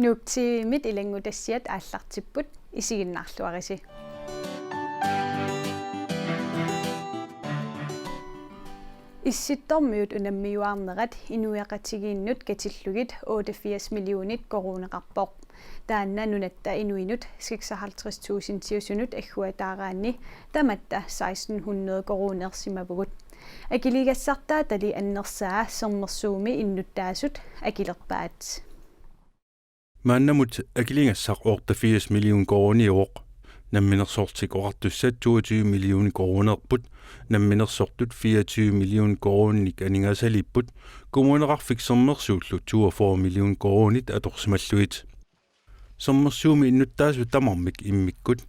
Nuukti mit ilangutassiat aallartipput isiginnarluarisi. Issittormiut unammiuarnerat inuiaqatigiinnut katillugit 88 millionit koroneqarpoq. Taanna nunatta inuinut 56.000 tiusunut agguataaraanni tamatta 1600 koroneersimavugut. Akiligassartaa tali annersaa sermersuumi innuttaasut akilerpaat. Maannamut akilingassaq 88 million koroniuoq namminersortik oqartussat 22 million koronerput namminersortut 24 million koronik aningasalipput kommuneqarfik sermersuullu 24 million koronit atorsimalluit sermersuumi innuttaasu tamarmik immikkut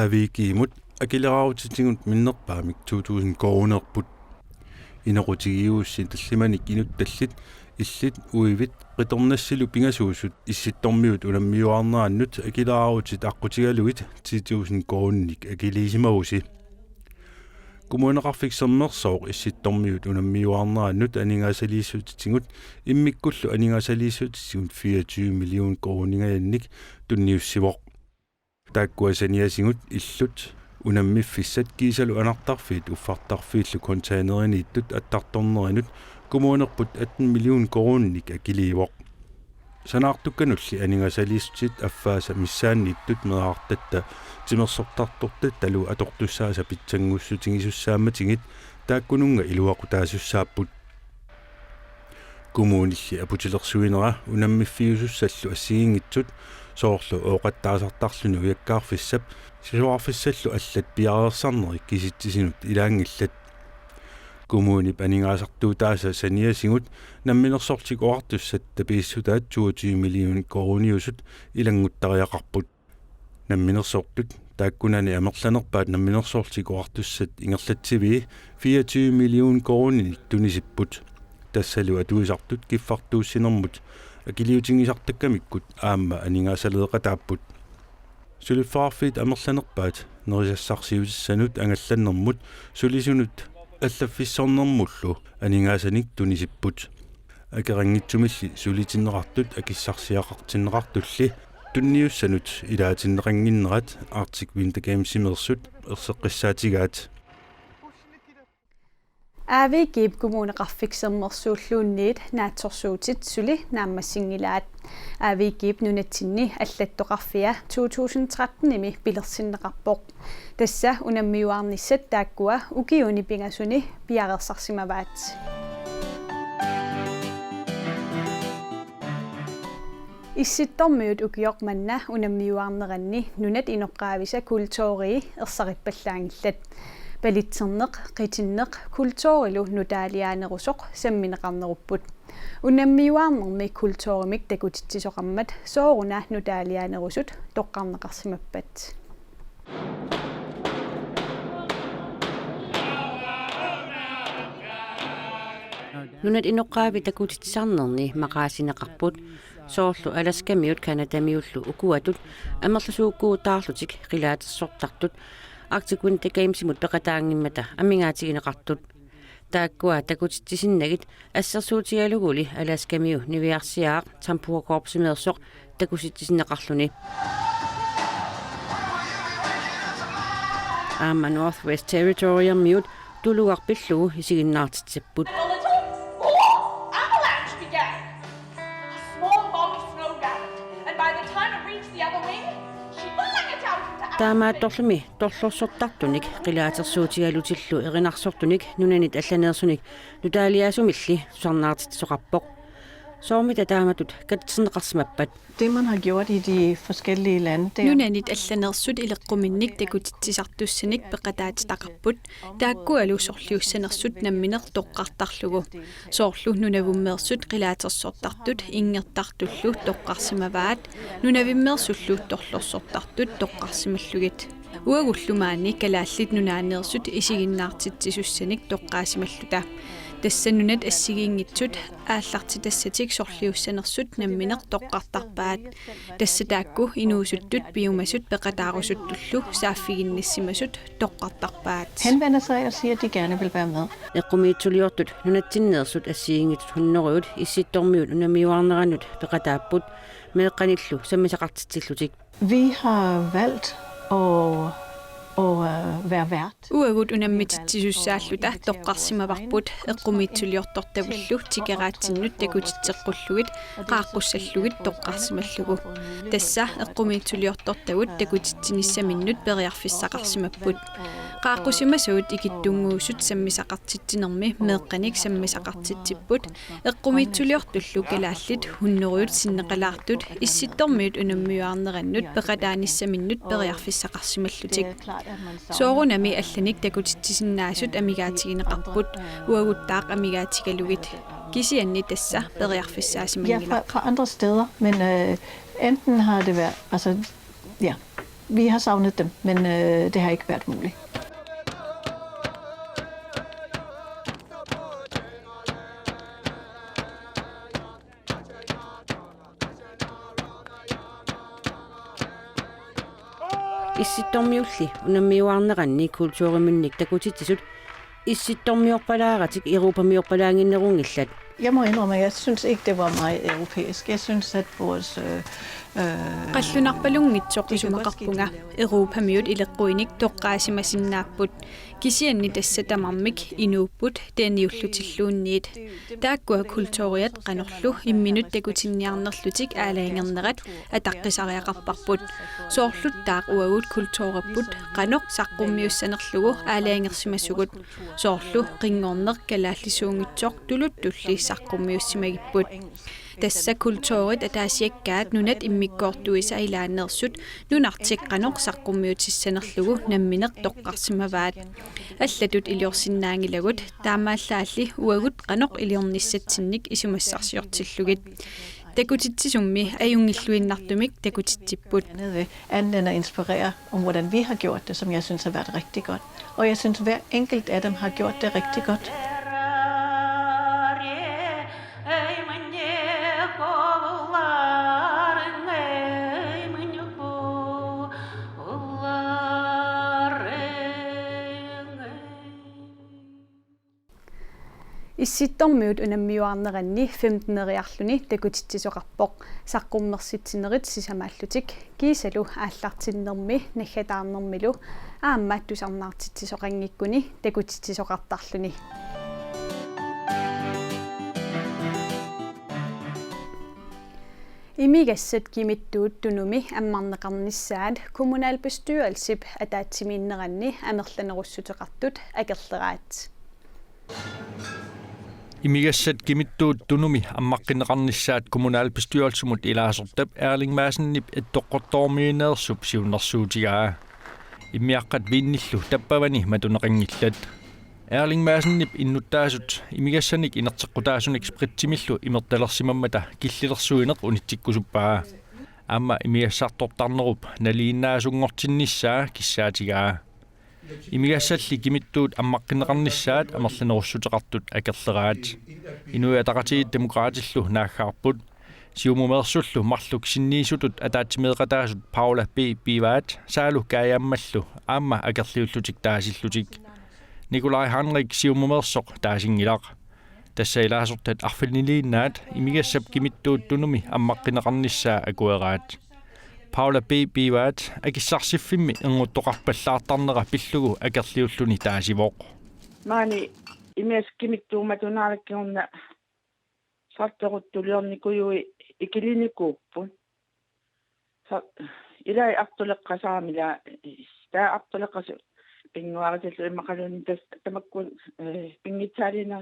aaviikiimut akileraarutitingut minnerpaamik 2000 koronerput inequtigiuussi tallimanik inuttallit illit uivit qitornassilu pingasuusut issittormiut unammiuarneraannut akilerarutit aqqutigaluit 10,000 koronik akiliisimagusi kommuneqarfik sermersoq issittormiut unammiuarneraannut aningaasaliissuutitingut immikkullu aningaasaliissuutitingut 24 million koroningayannik tunniussivoq taakkuasaniasingut illut unammiffissat kiisalu anartarfiit uffartarfiillu containerinniittut attartornerinut kommunerput 18 million koronik akiliivoq sanaartukkanulli aningasaliissutit affaasa missaanniittut meaartatta timersortartortat talu atortussaasa pitsangussutigisussaammatingit taakkununga iluaqutaasussaaput kommunilli aputilersuinera unammifiusussallu assigingitsut soorlu ooqattaasartarluni ujakkaarfissap sisuarfissallu allat piareersarnerik kisittisinut ilaangillat kommuni paningaasartuutaasa saniasingut namminersortik oqartussat tapiissutaat 22 million koroniusut ilanguttariaqarput namminersortut taakkunani amerlanerpaat namminersortik oqartussat ingerlatsivi 24 million koronik tunisipput tassalu atuisartut kiffartuussinermut akiliutingisartakkamikkut aamma aningaasaleeqataapput suliffaarfiit amerlanerpaat nerisassarsiusissanut angallannermut sulisunut allafissornermullu aningasanik tunisipput akerangitsumilli sulitinneqartut akissarsiaqartinneqartulli tunniussanut ilaatinneqanginnerat Arctic Winter Games imersut erseqqissaatigaat Aaviikiip kommuneqarfik sermersuulluunniit naatsorsuutit suli naammassingilaat aaviikiip nunatsinni allattoqarfia 2013 imi pilersinneqarpoq tassa unammiuarnissat taakkua ukiuni pingasuni piareersarsimavaat issittormiut ukiormanna unammiuarneranni nunat inoqqaavisa kultuurii ersarippallаангилlat palitserneq qitinneq kultuurilu nutaaliaanerusoq sammineqarnerupput unammiuarnermi kultuurimik takutittisoqammat sooruna nutaaliaanerusut toqqarneqarsimappat nunat inoqqaavi takutittisarnerni maqaasineqarput soorlu alaskamiut kanadamiullu ukuatut amerlasuukkuutaarlutik qilaatersortartut Arctic Winter Gamesimut peqataangimmata ammingaatigineqartut taakkua takutittisinnagit assersuutigaluguli alaskamiu niviarsiaaq tampuakorpsimeersoq takusittisinneqarluni aamma Northwest Territorium-miut tuluarpillugu isiginnaartitsaput taamaattorlumi torlorsortartunik qilaatersuutigalutillu erinarsortunik nunanit allaneersunik nutaaliaasumilli sarnaartitsoqarpoq soormita taamatut katitserneqarsimappat Det man har gjort i de forskellige lande der nunanit allaneersut ileqquminnik takutittisartussanik peqataatitaqarput taakkualu sorliussanersut nammineq toqqartarlugu soorlu nunavummeersut qilaatersortartut ingertartullu toqqarsimavaat nunavimmeersulluut torlorsortartut toqqarsimallugit uagullumaani kalaallit nunaaneersut isiginnaartittisuussanik toqqaasimalluta тассанунат ассигиингитсут аалларти тассатик сорлиуссанерсут намминеқ тоққартарпаат тассатаакку инуусуттут пиумасут пеқатаарусуттуллу сааффигинниссимасут тоққартарпаат. Han vender sig og siger, at de gerne vil være med. Eqqumiitsuliortut nunatsinneersut assiingitut hunnoruut issittormiut unamiuarneranut peqataapput meeqqanillu sammisaqartitsillutik. Vi har valgt at være vært. Uagut unammititsisussaalluta toqqarsimavarput eqqumiitsuliortortavullu tikeraatinnut takutitseqqulluit qaaqqussalluit toqqarsimallugu tassa eqqumiitsuliortortavut takutitsinissamminnut periarfissaqarsimapput qaaqqussimasuut ikittunguusut sammisaqartitsinermi meeqqanik sammisaqartitsipput eqqumiitsuliortullu kalaallit hunneruut sinneqalaartut issittormiut unammiuarnerannut peqataanissamminnut periarfissaqarsimallutik soorunami allanik takutitsisinnaasut amigaatigineqarput uaguttaaq amigaatigalugit kisianni tassa periarfissaasimangila. Ja, fra andre steder, men enten har det været, altså ja, vi har savnet dem, men det har ikke været muligt. Issittormiulli unammiuarneranni kultuurimunnik takutitsisut issittormiorpalaaratik Europamiorpalaanginnerungillat. Jeg må indrømme, at jeg synes ikke, det var meget europæisk. Jeg synes, at vores qallunnarpalungitsoqisumaqarpunga Europamiut ileqquinik toqqaasimasinnaaput kisianni tassatamarmik inuupput taaniullutilluunniit taakkua kultuuriat qanorlu imminut takutinniarnerlutik aalaangernerat ataqqisariaqarparput soorlut taaq uagut kultuurapput qanoq saqqummiussanerlugu aalaangersimasugut soorlu qinngorneq kalaallisuungitsoq tuluttulli saqqummiussimagipput tassa kultuurit ataasiakkaat nunat immikkoortuisa ilaanersut nunartiqqanoq saqqummiutissanerlugu nammineq toqqarsimavaat аллатут илиорсиннаангилагут таамааллаалли уагут qanoq илиорнissatsinnik isumassarsiortillugit takutitsisummi ajungilluinnartumik takutitsipput anvender og inspirerer om hvordan vi har gjort det, som jeg synes har været rigtig godt. Og jeg synes hver enkelt af dem har gjort det rigtig godt. Issittormiut unammiuarneranni 15-eriarluni takutitsisoqarpoq saqqummersitsinerit sisamaallutik kiisalu aallartinnermi naggataarnermilu aammaat tusarnaartitsisoqangikkuni takutitsisoqartarluni imigassat kimittuut tunumi ammarneqarnissaat kommunalbestyrelsip ataatimiinneranni amerlanerussuteqartut akerleraat Imigassat kimittuut tunumi ammaqqinneqarnissaat kommunalbestyrelsumut ilaasortap Erling Maasennip ettoqqortormiineersup siunnersuutigaa immiaqqat viinnillu tappavani matuneqingillat Erling Maasennip innuttaasut imigassanik inerteqqutaasunik spritsimillu imertalersimammata killillersuineq unitsikkusuppaa amma imigassartortarnerup naliinnaasungortinnissaa kissaatigaa imigassalli kimittuut ammaqqinneqarnissaat amerlanerussuteqartut akerleraat inuiataqatiit demokraatillu naaggaarput siumumersullu marluk sinniisutut ataatimeeqataasut Paula B. Bivaat saalu kaayammallu aamma akerliullutik taasillutik Nikolai Henrik siumumersoq taasingilaq tassailaassortat arfalniliinnaat imigassap kimittuut tunumi ammaqqinneqarnissaa akueraat Paula B. Bivaat akissarsiffimmi enguttoqarpallaartarnera pillugu akerliulluni taasivoq Maani imiaskimiktuumatunaalakkiorna sarteruttuliornikujui ikilinikuuppun ilai artuleqqasaamila taa artuleqqasu pinguaritallu imaqaluni tamakkun pingitsaalina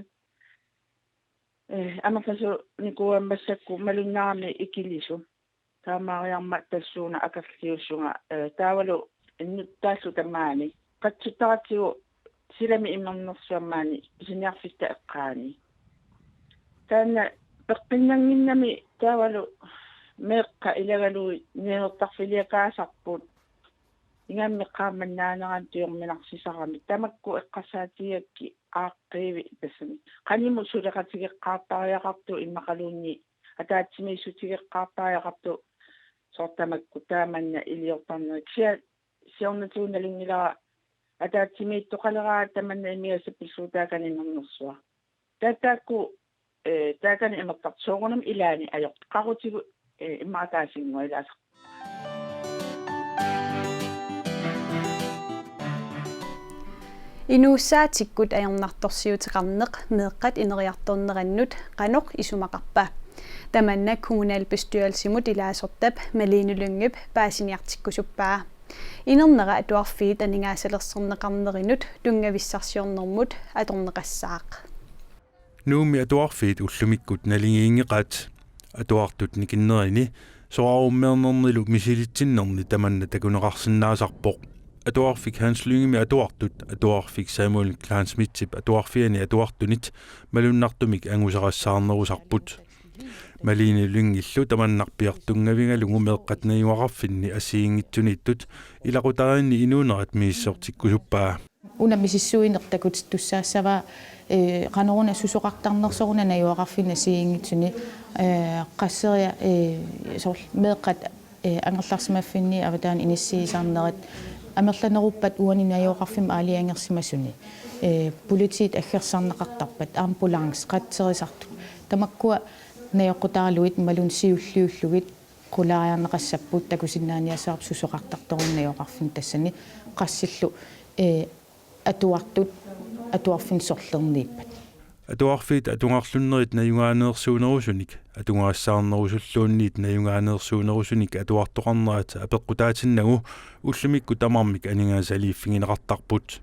amerlasu nikuammassakku malunnaarni ikilisu taamaariarma tassuuna akerliussunga taavalu innuttaallu tamaani qatsutaatigu silami immernersuammaani isiniarfitta eqqaani taanna peqqinnaanginnami taavalu meeqqa ilagalui neertarfiliakaasarput ingam qaammannaanеран tuyorminarsisaramik tamakku eqqasaatiakki aaqqiivi tassami qanimu suleqatigeqqaarpariaqartu immaqaluunni ataatsimissutigeqqaarpariaqartu sortamakku taamanna iliortarnerik siornatuunalungilara ataatimiittoqaleraa tamanna imiasapilsuutaakaninernersua taataakku taakani imaqqartsoorunam ilaani ajoq qarutigu immaataasinngua ilaasa Inuussaatikut ajornartorsiuteqarneq meeqqat ineriartornerannut qanoq isumaqarpa tamanna kommunalbestyrelsimut ilaasortap Malene Lyngøb paasiniartikkusuppaa inernera atuarfiit aningaasalersernеqarnerinut tungavissarsiornermut atorneqassaaq nuumi atuarfiit ullumikkut nalingiingeqat atuartut nikinnerini soarummeernernilu misilitsinnerni tamanna takuneqarsinnaasarpoq atuarfik Hans Lyngemi atuartut atuarfik Samuel Klansmitsip atuarfiani atuartunit malunnartumik angusarassаарnerusarput Malene Lyngillu tamannarpiartungavingalungu meeqqatnayuaqarfinni assiingitsuniittut ilaqutaarinni inuunerat miissortikkusuppaa unamisissuinertakut tussaassava qanoruna susoqartarnersoruna najuaqarfinna assiingitsuni qasseria sorl meeqqat angerlarsimaffinni avataan inissiisarnerit амерланеруппат уанинайоқарфим аалиангерсимасуни политиит аггерсарнеқартарпат амбуланс қатсерисарту тамаккуа наёққутаарлуит малун сиуллиуллугит қулаариарнеқассаппут такусиннааниасаарп сусоқартарторуннаёқарфин тассани qassилlu атуартут атуарфин сорлернииппат атуарфит атунгарлуннерит наюнгааneersuunerusуник атунгаассаарнерусуллуунниит наюнгааneersuunerусуник атуартоқарнерат апеққутаатиннагу уллумикку тамармик анигаасалииффигинеқартарпут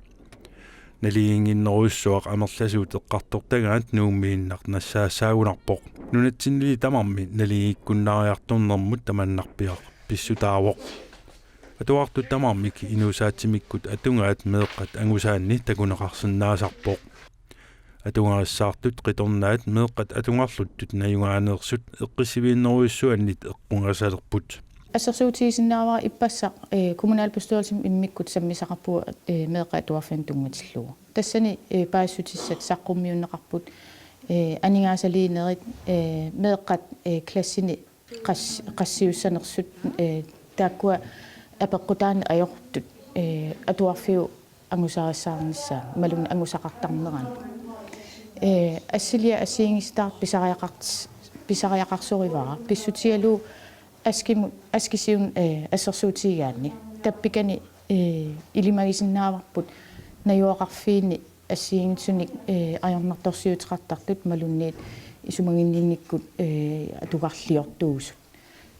налиингиннеруйссуақ амерласуут эққартортагаат нууммииннақ нассаассаагунарпоқ нунатсиннили тамарми налииккуннаариарторнэрмут таманнарпиақ писсутаавоқ атуартут тамармик инуусаатсимиккут атунгаат меэққат ангусаанни такунеқарсинаасарпоқ атунгаассаартут қиторнаат меэққат атунгарлуттут наюнгааneersut эққиссивииннеруйссуаннит эққунгасалерпут ассерсуутигисиннаавара иппассақ kommunalbestyrelsen иммиккут саммисақарпуа меэққа атуарфин тунгатиллугу тассани паассутиссат саққуммиуннеқарпут анигаасалиинерит меэққат классини qassiussанерсут тааккуа апеққутаани ajortut атуарфиу ангусаассаарнissaa малун ангусақартарнеран ассилиа ассиингистаар писариақарсоривара писсутигалу аскисиун ассерсуутигаанни таппикани илимагисиннааварпут наюақарфиинни ассиингитсуник ajornartorsiuteqartarlut малунниит исумагиннинниккут атугарлиортуусу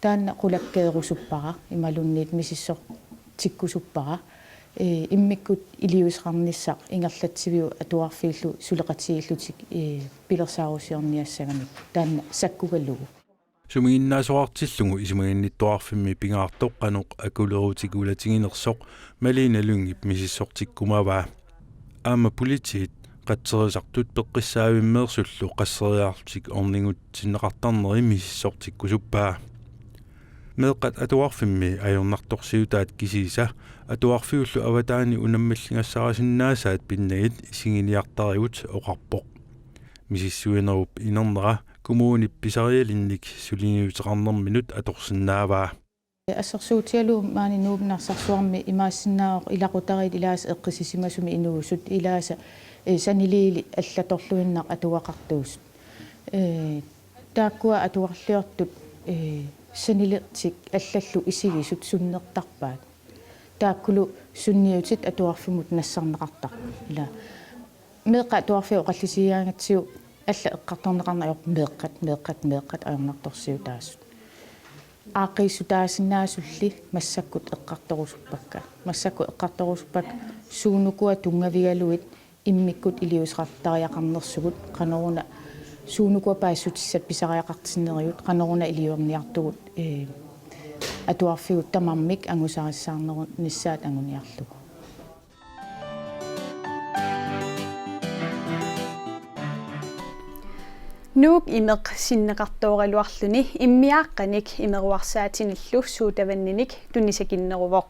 таанна qulakkeerusuppaqa ималунниит мисиссор тиккусуппара иммиккут илиусеқарниссақ ингерлатсивиу атуарфииллу сулеқатигиллутик пилерсаарусиорниассагами таанна саккугаллугу сумигиннаасоартиллугу исумагинниттуарфимми пингаартоққанеқ акулерутикулатигинерсоқ Malene Lyngip мисиссортиккумаваа аама политиит қатсерисартут пеққиссаавиммеерсуллу qasseriaartik орнингут синнеқартарнери мисиссортиккусуппаа meeqqat atuarfimmi ajornartorsiutaat kisiisa atuarfiullu avataani unammallingassarasinaasaat pinnagit isinginiartarigut oqarpoq misissuinerup inernera kumuunip pisarialinnik suliniuteqarnerminut atorsinnaavaa ассерсуутиалу маани нуубнарсарсуарми имаассиннаақ илақутарит илаас эққисисимасуми инуусут илааса санилиили аллаторлуиннақ атуақартуус тааккуа атуарлиортут санилертик аллаллу исигисут суннертарпаат тааккулу сунниутит атуарфимут нассарнеқартар ила меэққа атуарфиу қаллисиаангатсиу алла эққарторнеқарнаёқ меэққат аернарторсиутаас аақиссутаасиннаасулли массаккут эққарторусуппак суунукуа тунгавигалуит иммиккут илиусеқартариақарнерсугут қанеруна суунукуа паассутиссат писариақартиннериут қанеруна илиуерниартугут атуарфигут тамармик ангусариссаарнеру ниссаат ангуниарлугу Nuuk imeq sinneqartooraluarluni immiaaqqanik imeruarsaatinnillu suutavanninik tunisakinneruvoq.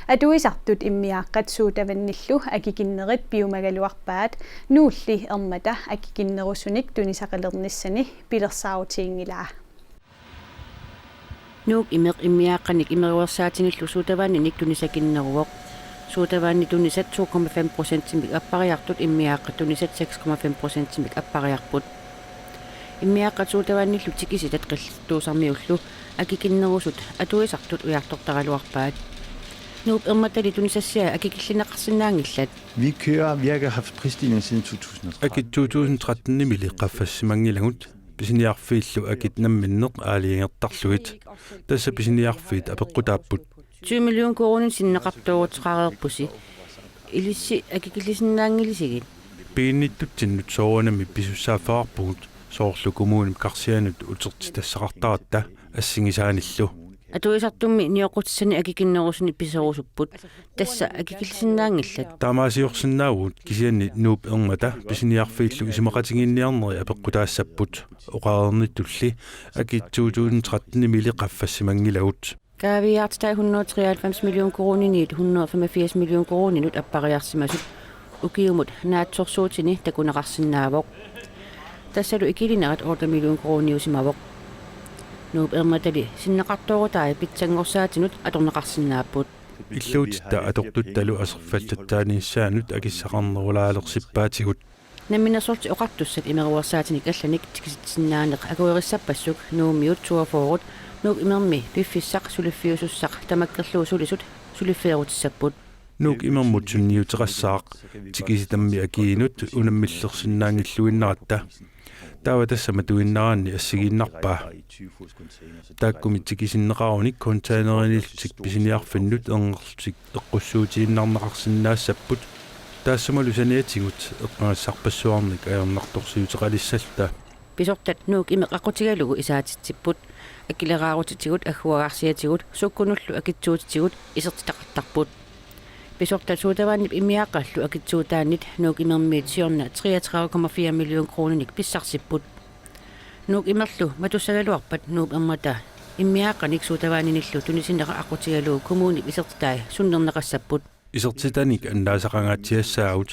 Atuisartut immiaaqqat suutavannillu akikinnerit piumagaluarpaat nuulli ermata akikinnerusunik tunisaqalernisani pilersaarutiingilaa. Nuuk imeq immiaaqqanik imeruarsaatinnillu suutavanninik tunisakinneruvoq. Suutavanni tunisat 2,5% appariartut immiaaqqat tunisat 6,5% appariarput. Immiaqqat suutavannillu tikisitat qilltuusarmiullu akikinnerusut atuisartut ujartortaraluarpaat. Nuup ermatali tunisassia akikillinaqarsinnaangillat. Vi har haft prisstigning siden 2013. Akit 2013 nimili qaffassimangilgut pisiniarfiillu akit namminneq aaliingertarluit tassa pisiniarfiit apeqqutaapput 20 million koronin sinneqartuuruteqareerpusi ilissi akikillisinnaangilisigi piinnittutinnut soorunami pisussaaffaarpugut soorlu kommunim qarsianut utertitassaqartaratta assingisaanillu atuisartummi nioqutissani akikinnerusuni piserusupput tassa akikillisinnaangillat taamaasiorsinnaagut kisianni nuup ermata pisiniarfiillu isimaqatiginniarneri apeqqutaassaput oqaarernitulli akit 2013 nimili qaffassimangilgut Kaaviartita 193 million kroniniit 185 million kroninut appariarsimasut ukiumut naatsorsuutini takunaqarsinnaavoq tassalu ikilinerat 8 million kroniusimavoq nuup ermatali sinneqartuurutai pitsangorsaatinnut atorneqarsinnaapput illuutitta atortuttalu aserfallattaaniissaanut akissaqarnerulaalersippaatigut namminersorti oqartussat imeruarsaatinik allanik tikisitsinnaanеq akuerissappassuk nuumiut suafoorut nuuk imermi piffissaq suliffiusussaq tamakkerluusulisut suliffiarutissaput nuuk imermut sunniuteqassaaq tikisitammi akiinut unammillersinnaangilluinnaratta taava tassama tuinnaraanni assigiinnarpaa taakkumi tikisinneqarunik containeriltik pisiniarfinnut ernertik eqqussuutiinnarnaqarsinnaassaput taassamalu saniatigut eqqangassarpassuarnik ajarnartorsiuteqalissallta pisortat nuuk imeqaqutigalugu isaatitsipput akileraarutitigut agguagarsiatigut sukkunullu akitsuutitigut isertitaqartarput pisortat suutavaannip immiaqqallu akitsuutaannit nuuk imermiit siorna 33,4 million kroninik pissarsipput nuuk imerlu matussagaluarpat nuup ermata immiaqqanik suutavaaninillu tunisinnera aqutigalugu kommunip isertitai sunnerneqassapput isertitanik annaasaqangaatsiassaagut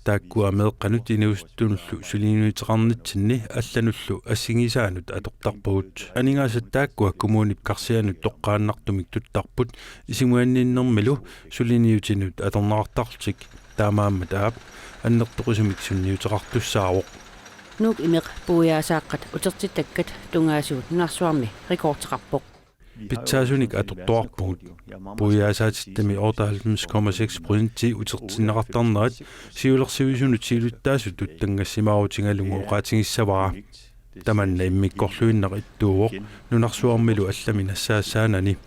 taakkua meeqqanut inuusttunullu suliinuiteqarnitsinni allanullu assingisaanut atortarpugut aningaasat taakkua kommunip qarsianut toqqaannartumik tuttarput isimuanniinnermilu suliiniutinut atornaqartartik taamaamma taap annertoqusumik sunniuteqartussaaroq nuuk imeq puuyaasaaqat utertitakkat tungaasuut narsuarmi rekordteqarpoq pitsaasunik atortuarpugut puuyaasaatittami 98,6% utertinneqartarnerat siulersivisunut siluttaasut tuttangassimaarutigalugu oqaatingissavara tamanna immikkorluinneq ittuuvoq nunarsuarmilu allami nassaasaanani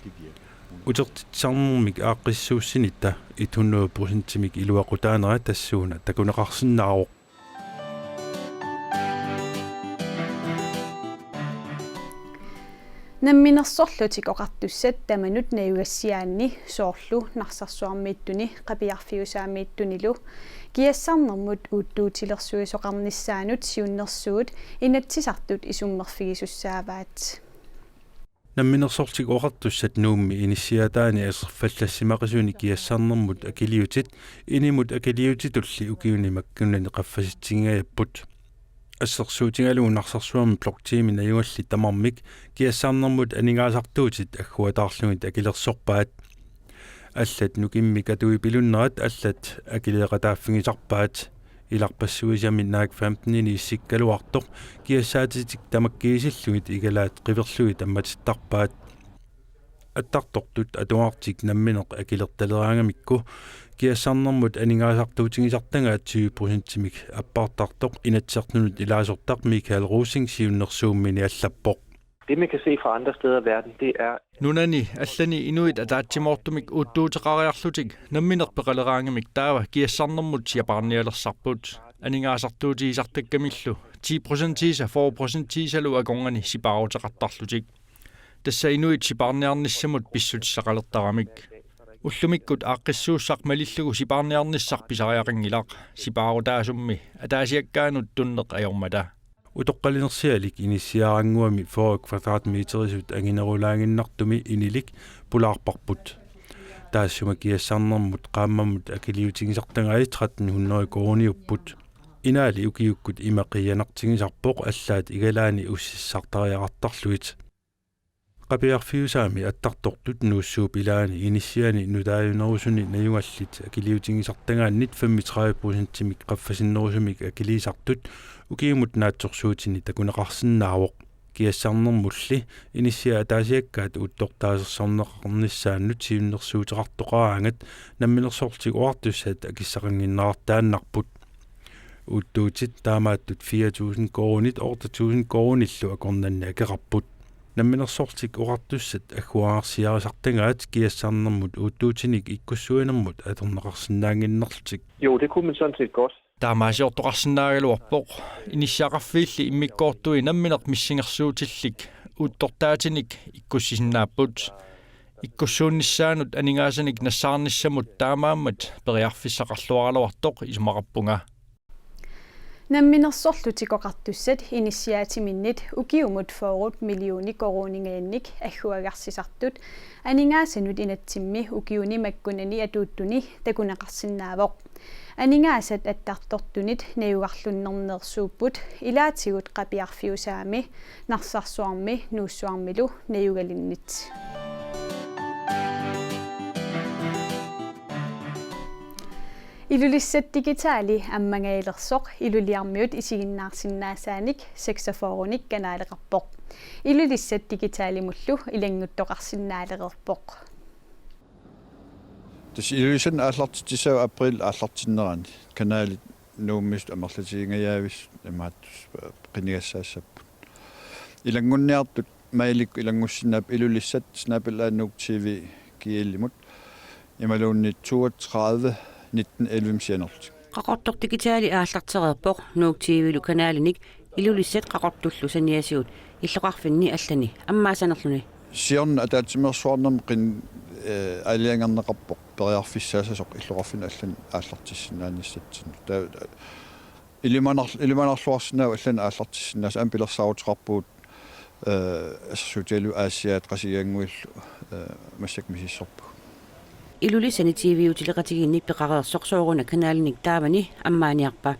utertitsarnermik aaqqissuussinitta 100%mik iluaqutaanera tassuuna takuneqarsinnaaroq Namminersorlutik oqartussat tamanut nayugassiaanni soorlu narsarsuarmiittuni qapiarfiusaamiittunilu kiassarnermut uuttuutilersuisoqarnissaanut siunnersuut inatsisartut isummerfigisussaavaat namminersortik oqartussat nuummi inissiataani aserfallassimaqisunni kiassarnermut akiliutit inimut akiliutitulli ukiunimakkunani qaffasitsingayapput ассерсуутингалуун нарсарсуами блоктиимин аюалли тамармик киассаарнэрмут анингаасартууtit аггуатаарлугит акилерсорпаат аллат нукиммик атуи пилуннерат аллат акилеқатааффигисарпаат иларпассуисами наак 15-ини иссиккалуартоқ киассаатитик тамаккиисиллугит игалаат қиверлугит амматиттарпаат аттартортут атуартик намминеқ акилерталераангамикку киассаарнэрмут анингаасартуутигисартангаа 20%мик аппаартартоқ инатсернунут илаасортақ Микаэл Русинг сиуннерсууммини аллаппоқ Det man kan se fra andre steder i verden, det er Nunani allani inuit ataatsimortumik uuttuutiqariarlutik namminerpeqaleraangamik taava kiassarnermut siaparnialersarput aningaasartuutigisartakkamillu 10% tiisa 4% tiisalu agongani sipaaruteqartarlutik tassa inuit siparniarnissamut pissutissaqalertaramik уллумиккут ааққиссууссақ малиллугу сипаарниарниссар писариақингилақ сипаарутаасумми атаасиаккаанут туннеқ ajormata Utoqqalinersialik inissiaranguami 4 kvadratmeterisut anginerulaanginnartumi inilik pulaarparput. Taassuma kiassarnermut qaammammut akiliutigisartangai 1300 koroniupput. Inaali ukiukkut imaqiyanartigisarpoq allaat igalaani ussissartariaqartarluit. Qapiarfiusaami attartortut nuussuup ilaani inissiani nutaayunerusuni najungallit akiliutigisartangaannit 35%-imik qaffasinnерусумик akiliisartut ukiimut naatsorsuutini takuneqarsinnaawoq kiassarnermulli inissia ataasiakkaat uuttortaasersorneqarnissaannut siunnersuuteqartoqaraangat namminersortik oartussat akissaqanginnaartaannarput uuttuutit taamaattut 4000 koronit 8000 koronillu akornanni akeqarput namminersortik oqartussat agguaarsiarisartangaat kiassarnermut uuttuutinik ikkussuinermut atorneqarsinnaanginnerlutik. Jo, det kunne man sådan set godt. Taamaasiortoqarsinnaagaluarpoq inissiaqarfiilli immikkoortui nammineq missingersuutillik uuttortaatinik ikkussisinnaaput ikkussuunnissaanut aningaasanik nassaarnissamut taamaammat periarfissaqarluaraluartoq isumaqappunga. Namminersorlutikoqartussat inissiaatiminnit ukiumut forut millioni koroningaannik agguagarсисартут анingaasanut inatsimmi ukiunimakkunani atuuttuni takuneqarsinnaawoq анингаасат аттарторtunit наюгарлуннернерсууппут илаатигут qapiarfiusaami нарсарсуарми нууссуармилу наюгалиннит Ilulissat digitali ammangailерсоq iluliarmiut isiginnaarsinnaasanik saxofonik kanaaleqarpoq ilulissat digitalimullu ilanguttoqarsinnaaleqerpoq Tas ilulissan aallartitisau april aallartinnerani kanaalit nuummist amerlatiingayaavis imaattus qinigassaassappu ilangunniartut mailikku ilangussinnaap ilulissat snaapelaannuuk tv kiillimut imaluunnit 32 1911 sianerlut qaqortor digitaali aallartereerpoq nuuk tv-lu kanaalinik ilulissat qaqortullu saniasiut иллоqarfinni allani аммаасанерлүни siorna ataatimersuarnerm qin aliangarneqarpoq periarfissaasasoq иллоqarfin allan aallartissinnaanissatsin ilimanarluarsinaa allan aallartissinnaas ampilersaaruteqarpuut assutialu aasiaat qasigaanguillu massak misissorpu ilulissani tv-utileqatigiinnik peqareersorsooruna kanaalinik taamani ammaaniarpa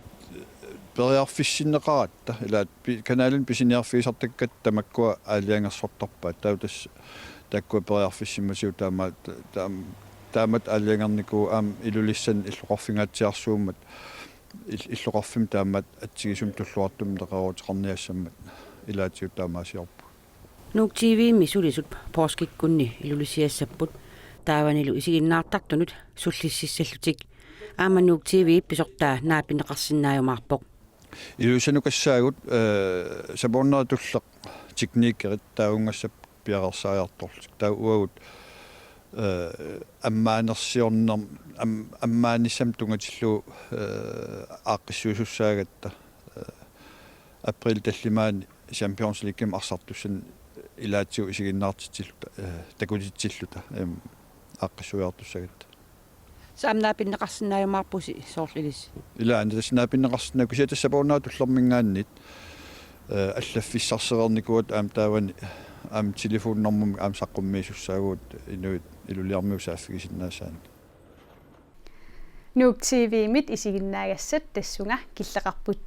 periarfissinneqaratta ilaat kanaalin pisiniarfiisartakkat tamakkua aaliangersortarpaat tautas takkua periarfissimasiu taamat aaliangerniku aam ilulissan illoqarfingaatsiarsuummat illoqarfim taamat atsigisum tulluartum teqaruutiqarniassammat ilaatiut taamaasiorpu nuuk tv-mi sulisut pooskikkunni ilulissiassapput taavanilu isiginnaartartunut sullississallutik aamanuuk tv pisortaa naapineqarsinnaajumaarpoq ilusanukasaagut saborneritulleq tekniikkerit taaungassap piaqersaajartorlik taa uagut ammaanersiorner ammaanissam tungatillu aaqqissuusussaagatta april tallimaani Champions League arsartussan ilaatsiu isiginnaartitilluta takutitsilluta aaqqissuujartussagatta saamnaapinneqarsinnaajumaarpusi soorlilis ilaani tasnaapinneqarsinnaaku siatassapорнаа tullermingaannit аллаффиссарсерерникуат аам таавани аам телефоннэрмум аам саққуммиисуссаагуут инуит илулиармиусааффигисиннаасаани Nuuk TV mit isiginnaaгассат тассунга киллеқарпут